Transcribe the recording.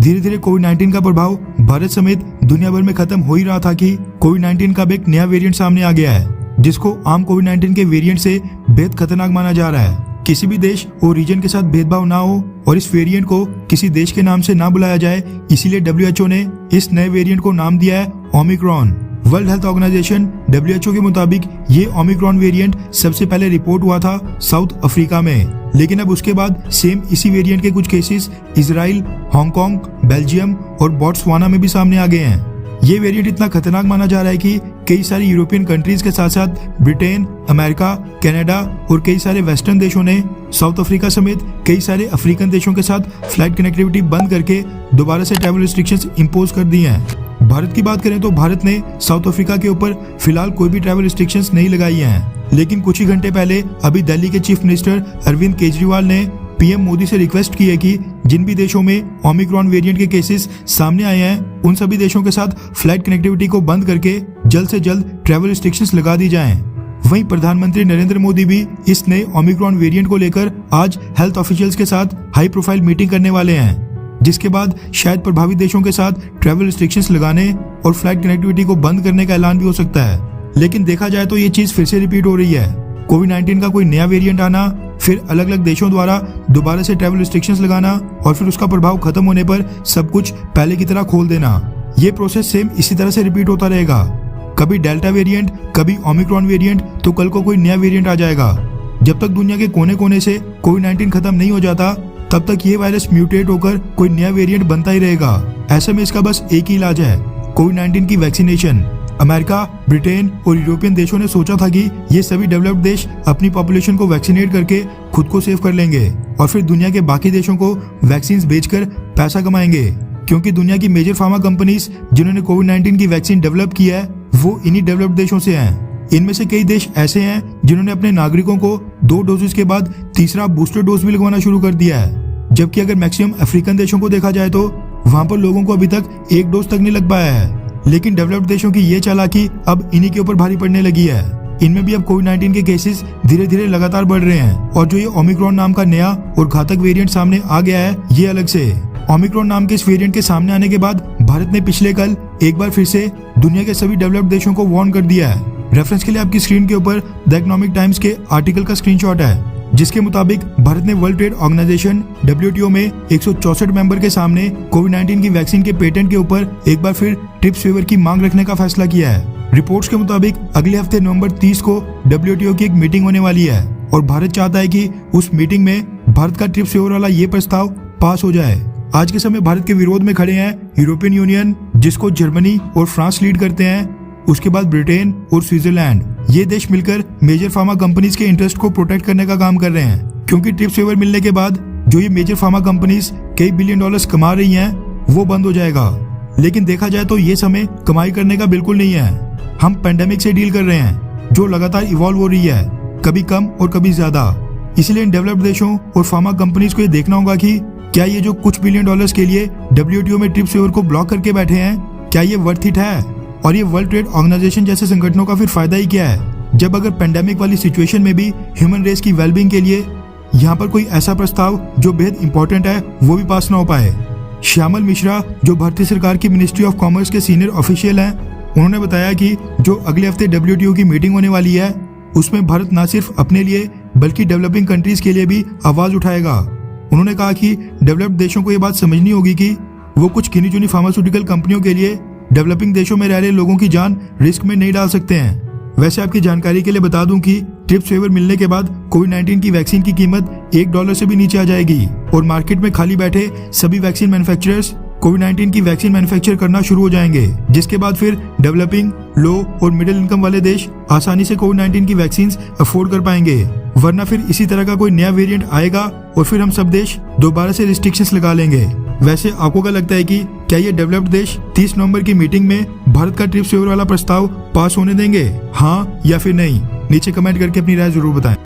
धीरे धीरे कोविड-19 का प्रभाव भारत समेत दुनिया भर में खत्म हो ही रहा था कि कोविड-19 का अब एक नया वेरिएंट सामने आ गया है, जिसको आम कोविड-19 के वेरिएंट से बेहद खतरनाक माना जा रहा है। किसी भी देश और रीजन के साथ भेदभाव ना हो और इस वेरिएंट को किसी देश के नाम से ना बुलाया जाए, इसीलिए WHO ने इस नए वेरिएंट को नाम दिया है omicron. World Health Organization WHO के मुताबिक ये ओमिक्रॉन वेरिएंट सबसे पहले रिपोर्ट हुआ था साउथ अफ्रीका में, लेकिन अब उसके बाद सेम इसी वेरिएंट के कुछ केसेस इजराइल, हांगकांग, बेल्जियम और बोट्सवाना में भी सामने आ गए हैं। ये वेरिएंट इतना खतरनाक माना जा रहा है कि कई सारी यूरोपियन कंट्रीज के साथ साथ ब्रिटेन, अमेरिका, कनाडा और कई सारे वेस्टर्न देशों ने साउथ अफ्रीका समेत कई सारे अफ्रीकन देशों के साथ फ्लाइट कनेक्टिविटी बंद करके दोबारा से ट्रैवल रिस्ट्रिक्शंस इंपोज कर दी हैं। भारत की बात करें तो भारत ने साउथ अफ्रीका के ऊपर फिलहाल कोई भी ट्रैवल रिस्ट्रिक्शंस नहीं लगाई हैं, लेकिन कुछ ही घंटे पहले अभी दिल्ली के चीफ मिनिस्टर अरविंद केजरीवाल ने पीएम मोदी से रिक्वेस्ट की है कि जिन भी देशों में ओमिक्रॉन वेरिएंट के केसेस सामने आए हैं, उन सभी देशों के साथ फ्लाइट कनेक्टिविटी को बंद करके जल्द से जल्द ट्रैवल रिस्ट्रिक्शंस लगा दी जाएं। वहीं प्रधानमंत्री नरेंद्र मोदी भी इस नए ओमिक्रॉन वेरिएंट को लेकर आज हेल्थ ऑफिशियल्स के साथ हाई प्रोफाइल मीटिंग करने वाले हैं, जिसके बाद शायद प्रभावित देशों के साथ ट्रैवल रिस्ट्रिक्शंस लगाने और फ्लाइट कनेक्टिविटी को बंद करने का ऐलान भी हो सकता है। लेकिन देखा जाए तो ये चीज फिर से रिपीट हो रही है। कोविड-19 का कोई नया वेरिएंट आना, फिर अलग अलग देशों द्वारा दोबारा से ट्रैवल रिस्ट्रिक्शंस लगाना और फिर उसका प्रभाव खत्म होने पर सब कुछ पहले की तरह खोल देना, ये प्रोसेस सेम इसी तरह से रिपीट होता रहेगा। कभी डेल्टा वेरिएंट, कभी ओमिक्रॉन वेरिएंट, तो कल को कोई नया वेरिएंट आ जाएगा। जब तक दुनिया के कोने कोने से कोविड-19 खत्म नहीं हो जाता, तब तक ये वायरस म्यूटेट होकर कोई नया वेरिएंट बनता ही रहेगा। ऐसे में इसका बस एक ही इलाज है, कोविड-19 की वैक्सीनेशन। अमेरिका, ब्रिटेन और यूरोपियन देशों ने सोचा था कि ये सभी डेवलप्ड देश अपनी पॉपुलेशन को वैक्सीनेट करके खुद को सेव कर लेंगे और फिर दुनिया के बाकी देशों को वैक्सीन बेचकर पैसा कमाएंगे, क्योंकि दुनिया की मेजर फार्मा कंपनीज जिन्होंने कोविड-19 की वैक्सीन डेवलप की है, वो इन्हीं डेवलप्ड देशों से हैं। इनमें से कई देश ऐसे हैं जिन्होंने अपने नागरिकों को 2 डोजेस के बाद तीसरा बूस्टर डोज भी लगवाना शुरू कर दिया है, जबकि अगर मैक्सिमम अफ्रीकन देशों को देखा जाए तो वहां पर लोगों को अभी तक 1 डोज तक नहीं लग पाया है। लेकिन डेवलप्ड देशों की ये चालाकी अब इन्हीं के ऊपर भारी पड़ने लगी है। इनमें भी अब कोविड-19 के केसेस धीरे धीरे लगातार बढ़ रहे हैं और जो ये ओमिक्रॉन नाम का नया और घातक वेरिएंट सामने आ गया है, ये अलग से। ओमिक्रॉन नाम के इस वेरिएंट के सामने आने के बाद भारत ने पिछले कल एक बार फिर से दुनिया के सभी डेवलप्ड देशों को वार्न कर दिया है। रेफरेंस के लिए आपकी स्क्रीन के ऊपर द इकोनॉमिक टाइम्स के आर्टिकल का स्क्रीनशॉट है, जिसके मुताबिक भारत ने वर्ल्ड ट्रेड ऑर्गेनाइजेशन WTO में 164 मेंबर के सामने कोविड-19 की वैक्सीन के पेटेंट के ऊपर एक बार फिर ट्रिप्स वेवर की मांग रखने का फैसला किया है। रिपोर्ट्स के मुताबिक अगले हफ्ते नवंबर 30 को WTO की एक मीटिंग होने वाली है और भारत चाहता है कि उस मीटिंग में भारत का ट्रिप्स वेवर वाला ये प्रस्ताव पास हो जाए। आज के समय भारत के विरोध में खड़े हैं यूरोपियन यूनियन, जिसको जर्मनी और फ्रांस लीड करते हैं, उसके बाद ब्रिटेन और स्विट्जरलैंड। ये देश मिलकर मेजर फार्मा कंपनीज के इंटरेस्ट को प्रोटेक्ट करने का काम कर रहे हैं, क्योंकि ट्रिप्स वेवर मिलने के बाद जो ये मेजर फार्मा कंपनीज कई बिलियन डॉलर्स कमा रही हैं, वो बंद हो जाएगा। लेकिन देखा जाए तो ये समय कमाई करने का बिल्कुल नहीं है। हम पेंडेमिक से डील कर रहे हैं जो लगातार इवॉल्व हो रही है, कभी कम और कभी ज्यादा। इसलिए इन डेवलप्ड देशों और फार्मा कंपनीज को ये देखना होगा कि क्या ये जो कुछ बिलियन डॉलर्स के लिए WTO में ट्रिप्स वेवर को ब्लॉक करके बैठे हैं, क्या ये वर्थ इट है? और ये वर्ल्ड ट्रेड ऑर्गेनाइजेशन जैसे संगठनों का फिर फायदा ही क्या है, जब अगर पेंडेमिक वाली सिचुएशन में भी ह्यूमन रेस की वेलबींग के लिए यहाँ पर कोई ऐसा प्रस्ताव जो बेहद इंपॉर्टेंट है वो भी पास ना हो पाए। श्यामल मिश्रा, जो भारतीय सरकार की मिनिस्ट्री ऑफ कॉमर्स के सीनियर ऑफिशियल हैं, उन्होंने बताया कि जो अगले हफ्ते WTO की मीटिंग होने वाली है, उसमें भारत न सिर्फ अपने लिए बल्कि डेवलपिंग कंट्रीज के लिए भी आवाज उठाएगा। उन्होंने कहा कि डेवलप्ड देशों को ये बात समझनी होगी कि वो कुछ गिनी चुनी फार्मास्यूटिकल कंपनियों के लिए डेवलपिंग देशों में रह रहे लोगों की जान रिस्क में नहीं डाल सकते हैं। वैसे आपकी जानकारी के लिए बता दूं कि ट्रिप्स वेवर मिलने के बाद कोविड-19 की वैक्सीन की कीमत $1 से भी नीचे आ जाएगी और मार्केट में खाली बैठे सभी वैक्सीन मैन्युफैक्चरर्स कोविड-19 की वैक्सीन मैन्युफैक्चर करना शुरू हो जाएंगे, जिसके बाद फिर डेवलपिंग, लो और मिडिल इनकम वाले देश आसानी से कोविड-19 की वैक्सीन अफोर्ड कर पाएंगे। वरना फिर इसी तरह का कोई नया वेरिएंट आएगा और फिर हम सब देश दोबारा से रिस्ट्रिक्शंस लगा लेंगे। वैसे आपको क्या लगता है कि क्या ये डेवलप्ड देश 30 नवंबर की मीटिंग में भारत का ट्रिप्स वेवर वाला प्रस्ताव पास होने देंगे, हाँ या फिर नहीं? नीचे कमेंट करके अपनी राय जरूर बताएं।